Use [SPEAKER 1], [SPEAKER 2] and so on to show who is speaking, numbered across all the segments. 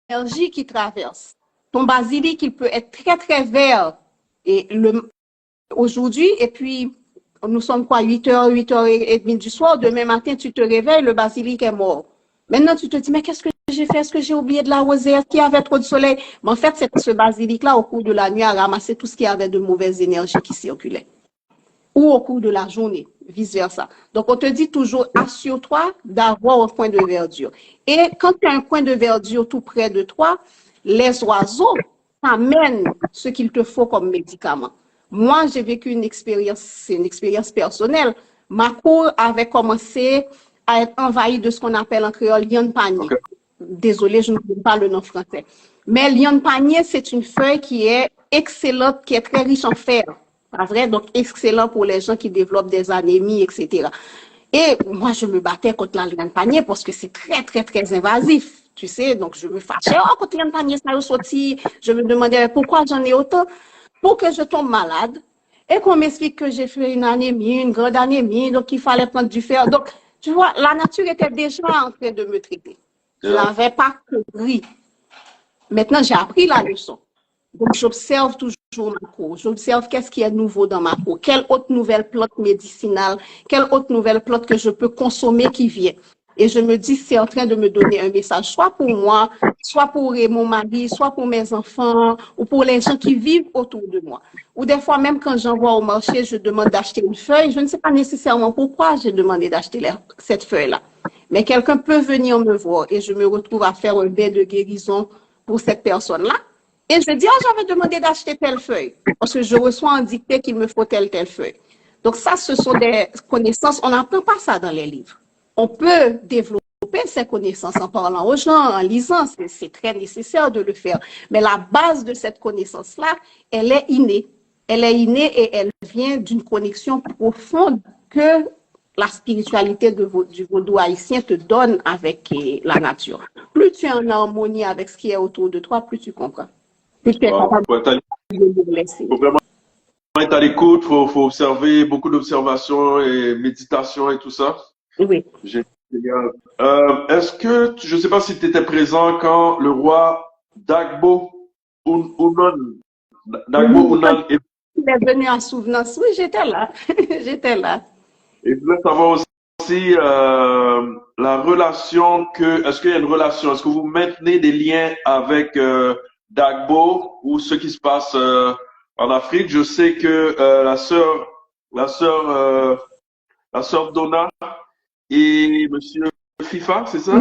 [SPEAKER 1] énergie qui traverse. Ton basilic, il peut être très, très vert. Et aujourd'hui, et puis, nous sommes quoi, 8h30 du soir, demain matin, tu te réveilles, le basilic est mort. Maintenant, tu te dis, mais qu'est-ce que j'ai fait? Est-ce que j'ai oublié de l'arroser? Est-ce qu'il y avait trop de soleil? Mais en fait, c'est ce basilic-là, au cours de la nuit, a ramassé tout ce qui avait de mauvaises énergies qui circulaient. Ou au cours de la journée, vice-versa. Donc, on te dit toujours, assure-toi d'avoir un point de verdure. Et quand tu as un point de verdure tout près de toi, les oiseaux t'amènent ce qu'il te faut comme médicament. Moi, j'ai vécu une expérience, c'est une expérience personnelle. Ma cour avait commencé à être envahie de ce qu'on appelle en créole liane panier.
[SPEAKER 2] Ok.
[SPEAKER 1] Désolée, je ne connais pas le nom français. Mais liane panier, c'est une feuille qui est excellente, qui est très riche en fer. Pas vrai? Donc, excellent pour les gens qui développent des anémies, etc. Et moi, je me battais contre la liane panier parce que c'est très, très, très invasif. Tu sais, donc je me fâchais. Oh, contre la liane panier, ça a sorti. Je me demandais pourquoi j'en ai autant. Pour que je tombe malade et qu'on m'explique que j'ai fait une anémie, une grande anémie, donc il fallait prendre du fer. Donc, tu vois, la nature était déjà en train de me traiter. Je n'avais pas compris. Maintenant, j'ai appris la leçon. Donc, j'observe toujours ma cour. J'observe qu'est-ce qui est nouveau dans ma cour. Quelle autre nouvelle plante médicinale, quelle autre nouvelle plante que je peux consommer qui vient. Et je me dis, c'est en train de me donner un message, soit pour moi, soit pour mon mari, soit pour mes enfants, ou pour les gens qui vivent autour de moi. Ou des fois, même quand j'envoie au marché, je demande d'acheter une feuille. Je ne sais pas nécessairement pourquoi j'ai demandé d'acheter cette feuille-là. Mais quelqu'un peut venir me voir et je me retrouve à faire un bain de guérison pour cette personne-là. Et je dis, oh, j'avais demandé d'acheter telle feuille, parce que je reçois un dicté qu'il me faut telle feuille. Donc ça, ce sont des connaissances, on n'apprend pas ça dans les livres. On peut développer ces connaissances en parlant aux gens, en lisant, c'est très nécessaire de le faire. Mais la base de cette connaissance-là, elle est innée. Elle est innée et elle vient d'une connexion profonde que la spiritualité du vaudou haïtien te donne avec la nature. Plus tu es en harmonie avec ce qui est autour de toi, plus tu comprends. Plus tu es capable de le laisser.
[SPEAKER 2] Faut vraiment être à l'écoute, faut observer, beaucoup d'observation et méditation et tout ça.
[SPEAKER 1] Oui.
[SPEAKER 2] Génial. Est-ce que, je ne sais pas si tu étais présent quand le roi Dagbo Unan est
[SPEAKER 1] Il est venu en souvenance. Oui, j'étais là. J'étais là.
[SPEAKER 2] Et je voulais savoir aussi la relation est-ce qu'il y a une relation, est-ce que vous maintenez des liens avec Dagbo ou ce qui se passe en Afrique? Je sais que la sœur Donna et Monsieur FIFA, c'est ça?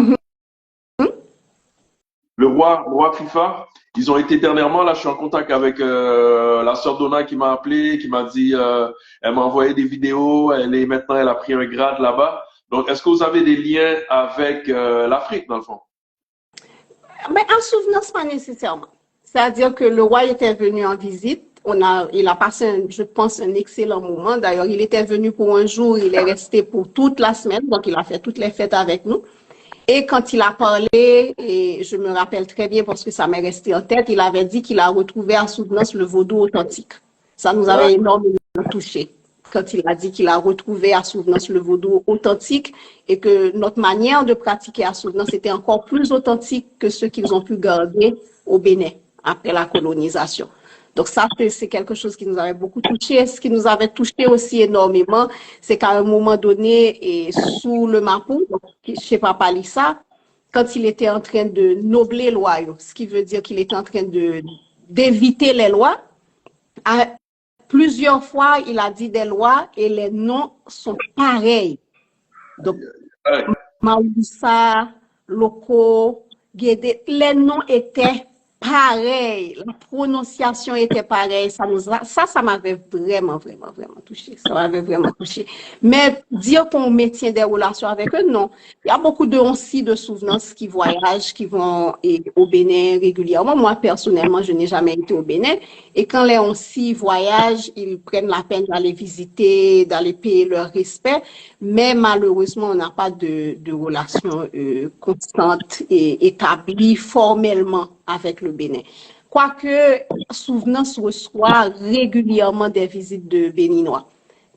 [SPEAKER 2] Le roi FIFA, ils ont été dernièrement, là, je suis en contact avec la sœur Donna qui m'a appelé, qui m'a dit, elle m'a envoyé des vidéos, maintenant, elle a pris un grade là-bas. Donc, est-ce que vous avez des liens avec l'Afrique, dans le fond?
[SPEAKER 1] Mais en souvenance, pas nécessairement. C'est-à-dire que le roi était venu en visite. Il a passé, je pense, un excellent moment. D'ailleurs, il était venu pour un jour, il est resté pour toute la semaine, donc il a fait toutes les fêtes avec nous. Et quand il a parlé, et je me rappelle très bien parce que ça m'est resté en tête, il avait dit qu'il a retrouvé à Souvenance le vaudou authentique. Ça nous avait énormément touché quand il a dit qu'il a retrouvé à Souvenance le vaudou authentique et que notre manière de pratiquer à Souvenance était encore plus authentique que ceux qu'ils ont pu garder au Bénin après la colonisation. Donc ça, c'est quelque chose qui nous avait beaucoup touché. Ce qui nous avait touché aussi énormément, c'est qu'à un moment donné, et sous le Mapou, chez Papa Lissa, quand il était en train de nobler loi, ce qui veut dire qu'il était en train d'éviter les lois, plusieurs fois, il a dit des lois et les noms sont pareils. Donc, Maouissa, Loko, Guédé, les noms étaient pareil, la prononciation était pareille, ça m'avait vraiment touché, ça m'avait vraiment touché. Mais dire qu'on maintient des relations avec eux, non. Il y a beaucoup de onsis de souvenance qui voyagent, qui vont au Bénin régulièrement. Moi, personnellement, je n'ai jamais été au Bénin. Et quand les onsis voyagent, ils prennent la peine d'aller visiter, d'aller payer leur respect. Mais malheureusement, on n'a pas de relation constante et établie formellement avec le Bénin. Quoique, Souvenance reçoit régulièrement des visites de Béninois.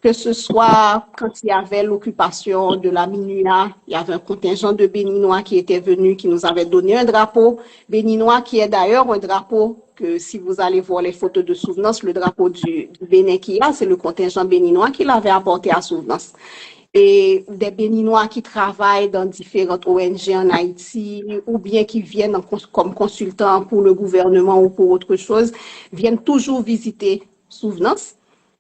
[SPEAKER 1] que ce soit quand il y avait l'occupation de la MINUA, il y avait un contingent de Béninois qui était venu, qui nous avait donné un drapeau béninois, qui est d'ailleurs un drapeau que si vous allez voir les photos de Souvenance, le drapeau du Bénin qu'il y a, c'est le contingent béninois qui l'avait apporté à Souvenance. Et des Béninois qui travaillent dans différentes ONG en Haïti ou bien qui viennent comme consultants pour le gouvernement ou pour autre chose, viennent toujours visiter Souvenance.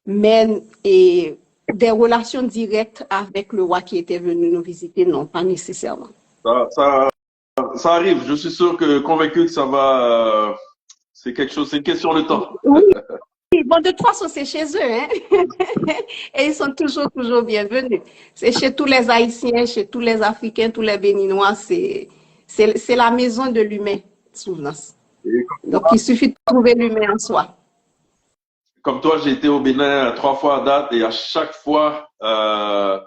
[SPEAKER 1] Mais des relations directes avec le roi qui était venu nous visiter, non, pas nécessairement.
[SPEAKER 2] Ça arrive, je suis sûr convaincu que ça va, c'est quelque chose, c'est une question de temps.
[SPEAKER 1] Oui, bon, de toute façon, c'est chez eux, hein? Et ils sont toujours bienvenus. C'est chez tous les Haïtiens, chez tous les Africains, tous les Béninois, c'est la maison de l'humain, Souvenance. Donc, il suffit de trouver l'humain en soi.
[SPEAKER 2] Comme toi, j'ai été au Bénin 3 fois à date et à chaque fois, ça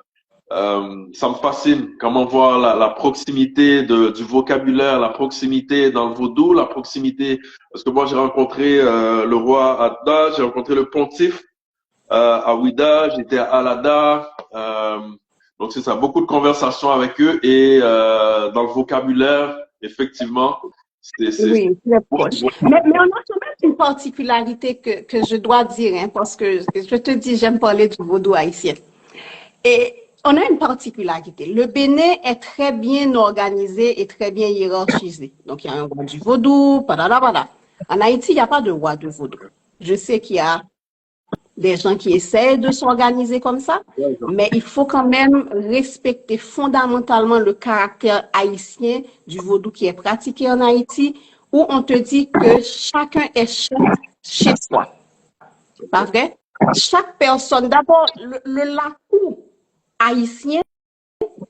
[SPEAKER 2] me fascine comment voir la proximité du vocabulaire, la proximité dans le vaudou, la proximité. Parce que moi, j'ai rencontré le roi Adda, j'ai rencontré le pontife à Ouida, j'étais à Alada. Donc c'est ça, beaucoup de conversations avec eux et dans le vocabulaire, effectivement.
[SPEAKER 1] Oui, très proche. Mais on a quand même une particularité que je dois dire, hein, parce que je te dis, j'aime parler du vaudou haïtien. Et on a une particularité. Le Bénin est très bien organisé et très bien hiérarchisé. Donc, il y a un roi du vaudou, padadabada. En Haïti, il n'y a pas de roi de vaudou. Je sais qu'il y a des gens qui essaient de s'organiser comme ça, mais il faut quand même respecter fondamentalement le caractère haïtien du vaudou qui est pratiqué en Haïti, où on te dit que chacun est chef chez soi. Pas vrai? Chaque personne, d'abord, le lakou haïtien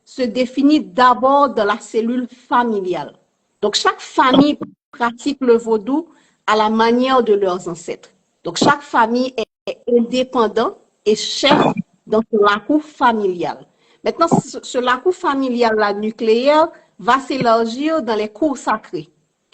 [SPEAKER 1] se définit d'abord dans la cellule familiale. Donc, chaque famille pratique le vaudou à la manière de leurs ancêtres. Donc, chaque famille est indépendant et chef dans ce lakou familial. Maintenant, ce lakou familial-là nucléaire va s'élargir dans les cours sacrés.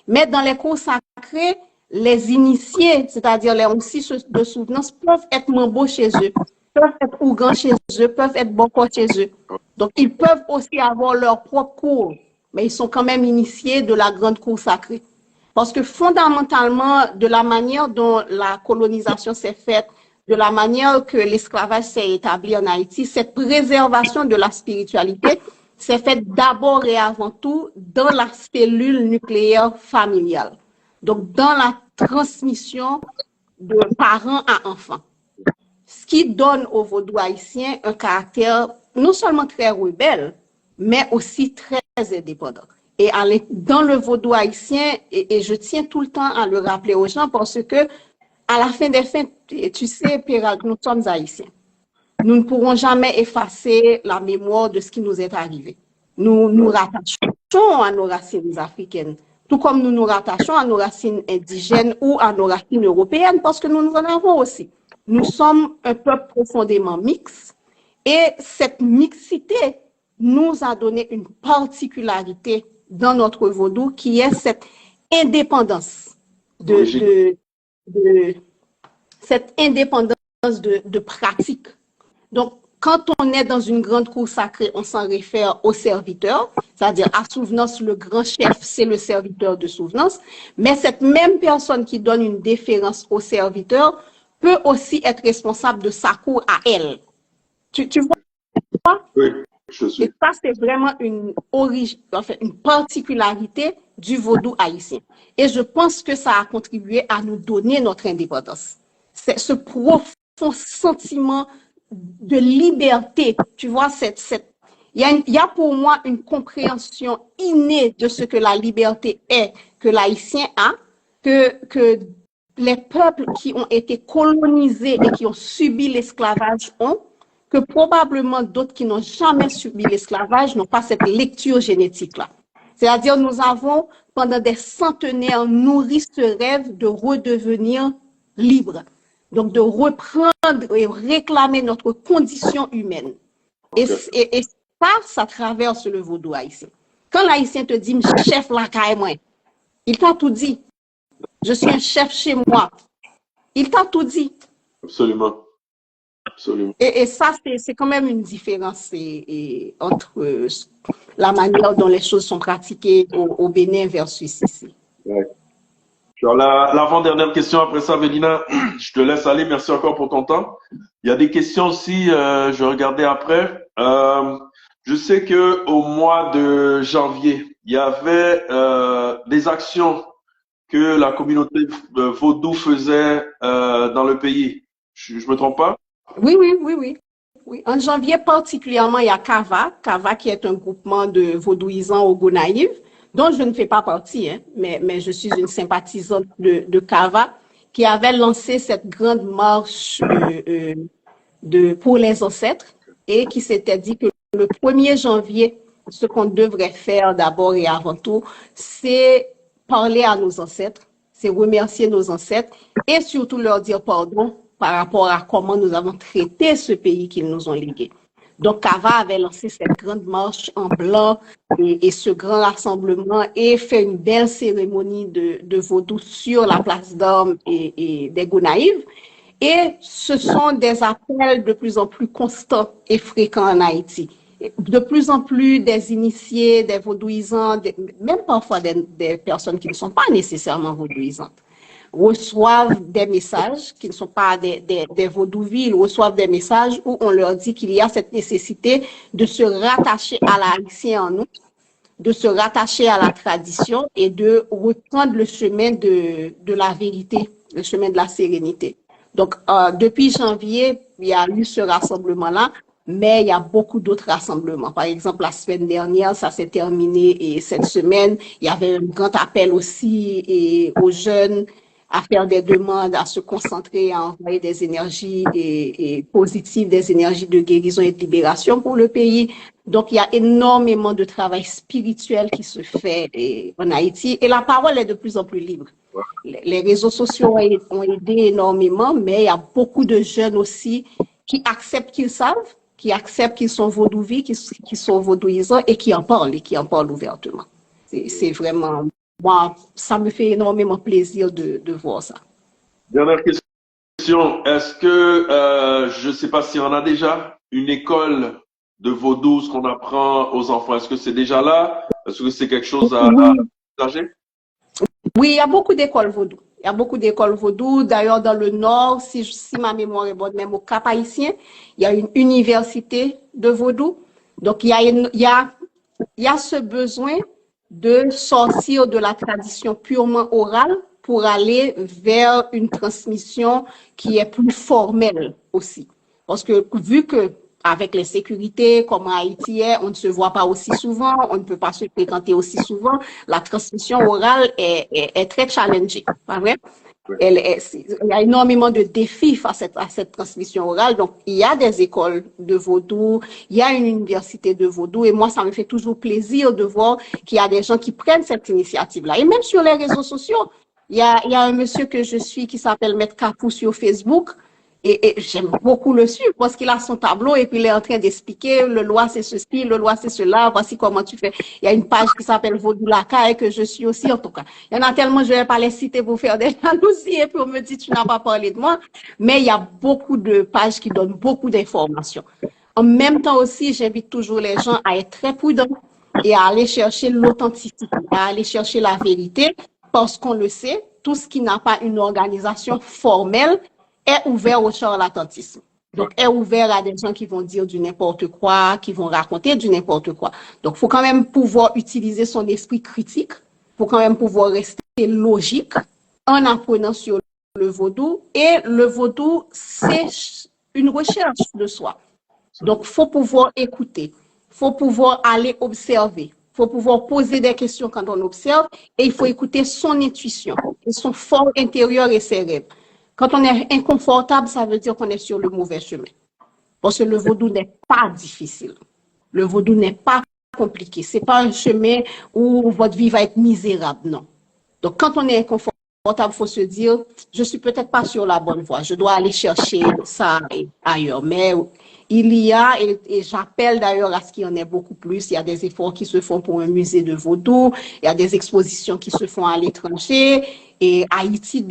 [SPEAKER 1] Mais dans les cours sacrés, les initiés, c'est-à-dire les onsis de souvenance, peuvent être mambo chez eux, peuvent être ougans chez eux, peuvent être boko chez eux. Donc, ils peuvent aussi avoir leur propre cours, mais ils sont quand même initiés de la grande cour sacrée. Parce que fondamentalement, de la manière dont la colonisation s'est faite, de la manière que l'esclavage s'est établi en Haïti, cette préservation de la spiritualité s'est faite d'abord et avant tout dans la cellule nucléaire familiale. Donc, dans la transmission de parents à enfants. Ce qui donne au vaudou haïtien un caractère non seulement très rebelle, mais aussi très indépendant. Et dans le vaudou haïtien, et je tiens tout le temps à le rappeler aux gens parce que à la fin des fins, tu sais, Pierre, nous sommes haïtiens. Nous ne pourrons jamais effacer la mémoire de ce qui nous est arrivé. Nous nous rattachons à nos racines africaines, tout comme nous nous rattachons à nos racines indigènes ou à nos racines européennes, parce que nous en avons aussi. Nous sommes un peuple profondément mixte et cette mixité nous a donné une particularité dans notre vaudou qui est cette indépendance cette indépendance de pratique. Donc, quand on est dans une grande cour sacrée, on s'en réfère au serviteur, c'est-à-dire à Souvenance, le grand chef, c'est le serviteur de Souvenance, mais cette même personne qui donne une déférence au serviteur peut aussi être responsable de sa cour à elle. Tu vois?
[SPEAKER 2] Oui, je suis.
[SPEAKER 1] Et ça, c'est vraiment une particularité du vaudou haïtien. Et je pense que ça a contribué à nous donner notre indépendance. C'est ce profond sentiment de liberté, tu vois, il y a pour moi une compréhension innée de ce que la liberté est, que l'haïtien a, que les peuples qui ont été colonisés et qui ont subi l'esclavage ont, que probablement d'autres qui n'ont jamais subi l'esclavage n'ont pas cette lecture génétique-là. C'est-à-dire, nous avons, pendant des centenaires, nourri ce rêve de redevenir libre. Donc, de reprendre et réclamer notre condition humaine. Et ça traverse le vaudou haïtien. Quand l'haïtien te dit, chef la caille moi, il t'a tout dit. Je suis un chef chez moi. Il t'a tout dit.
[SPEAKER 2] Absolument. Absolument.
[SPEAKER 1] Et ça, c'est quand même une différence entre la manière dont les choses sont pratiquées au Bénin versus ici.
[SPEAKER 2] Ouais. Alors, l'avant-dernière question après ça, Vélina, je te laisse aller. Merci encore pour ton temps. Il y a des questions aussi, je vais regarder après. Je sais que au mois de janvier, il y avait des actions que la communauté vaudou faisait dans le pays. Je me trompe pas?
[SPEAKER 1] Oui, oui, oui, oui. Oui. En janvier particulièrement, il y a Kava qui est un groupement de vaudouisants au Gonaïves, dont je ne fais pas partie, hein, mais je suis une sympathisante de Kava, qui avait lancé cette grande marche pour les ancêtres et qui s'était dit que le 1er janvier, ce qu'on devrait faire d'abord et avant tout, c'est parler à nos ancêtres, c'est remercier nos ancêtres et surtout leur dire pardon par rapport à comment nous avons traité ce pays qu'ils nous ont légué. Donc, Kava avait lancé cette grande marche en blanc et ce grand rassemblement et fait une belle cérémonie de vaudou sur la place d'armes et des Gonaïves. Et ce sont des appels de plus en plus constants et fréquents en Haïti. De plus en plus des initiés, des vaudouisants, même parfois des personnes qui ne sont pas nécessairement vaudouisantes, reçoivent des messages qui ne sont pas des vaudouvilles, reçoivent des messages où on leur dit qu'il y a cette nécessité de se rattacher à l'haïtien en nous, de se rattacher à la tradition et de reprendre le chemin de la vérité, le chemin de la sérénité. Donc, depuis janvier, il y a eu ce rassemblement-là, mais il y a beaucoup d'autres rassemblements. Par exemple, la semaine dernière, ça s'est terminé et cette semaine, il y avait un grand appel aussi aux jeunes à faire des demandes, à se concentrer, à envoyer des énergies positives, des énergies de guérison et de libération pour le pays. Donc, il y a énormément de travail spirituel qui se fait en Haïti et la parole est de plus en plus libre. Les réseaux sociaux ont aidé énormément, mais il y a beaucoup de jeunes aussi qui acceptent qu'ils savent, qui acceptent qu'ils sont vaudouvis, qui sont vaudouisants et qui en parlent ouvertement. C'est vraiment, moi, ça me fait énormément plaisir de voir ça.
[SPEAKER 2] Dernière question. Est-ce que, je ne sais pas si on a déjà une école de vaudou, ce qu'on apprend aux enfants, est-ce que c'est déjà là? Est-ce que c'est quelque chose à partager?
[SPEAKER 1] Oui, il y a beaucoup d'écoles vaudou. Il y a beaucoup d'écoles vaudou. D'ailleurs, dans le Nord, si ma mémoire est bonne, même au Cap-Haïtien, il y a une université de vaudou. Donc, il y a ce besoin de sortir de la tradition purement orale pour aller vers une transmission qui est plus formelle aussi. Parce que vu que avec les sécurités, comme en Haïti, on ne se voit pas aussi souvent, on ne peut pas se fréquenter aussi souvent. La transmission orale est très challenging, pas vrai? Il y a énormément de défis face à cette transmission orale. Donc, il y a des écoles de vaudou, il y a une université de vaudou. Et moi, ça me fait toujours plaisir de voir qu'il y a des gens qui prennent cette initiative-là. Et même sur les réseaux sociaux, il y a un monsieur que je suis qui s'appelle Maître Capou sur Facebook. Et j'aime beaucoup le suivre parce qu'il a son tableau et puis il est en train d'expliquer le loi c'est ceci, le loi c'est cela, voici comment tu fais. Il y a une page qui s'appelle Vaudou Laka et que je suis aussi en tout cas. Il y en a tellement, je ne vais pas les citer pour faire des jalousies et puis on me dit tu n'as pas parlé de moi. Mais il y a beaucoup de pages qui donnent beaucoup d'informations. En même temps aussi, j'invite toujours les gens à être très prudents et à aller chercher l'authenticité, à aller chercher la vérité parce qu'on le sait, tout ce qui n'a pas une organisation formelle est ouvert au charlatanisme. Donc, est ouvert à des gens qui vont dire du n'importe quoi, qui vont raconter du n'importe quoi. Donc, il faut quand même pouvoir utiliser son esprit critique, il faut quand même pouvoir rester logique en apprenant sur le vaudou. Et le vaudou, c'est une recherche de soi. Donc, il faut pouvoir écouter, il faut pouvoir aller observer, il faut pouvoir poser des questions quand on observe et il faut écouter son intuition, et son fort intérieur et ses rêves. Quand on est inconfortable, ça veut dire qu'on est sur le mauvais chemin. Parce que le vaudou n'est pas difficile. Le vaudou n'est pas compliqué. Ce n'est pas un chemin où votre vie va être misérable, non. Donc, quand on est inconfortable, il faut se dire, je ne suis peut-être pas sur la bonne voie. Je dois aller chercher ça ailleurs. Mais il y a, et j'appelle d'ailleurs à ce qu'il y en ait beaucoup plus, il y a des efforts qui se font pour un musée de vaudou, il y a des expositions qui se font à l'étranger, et Haïti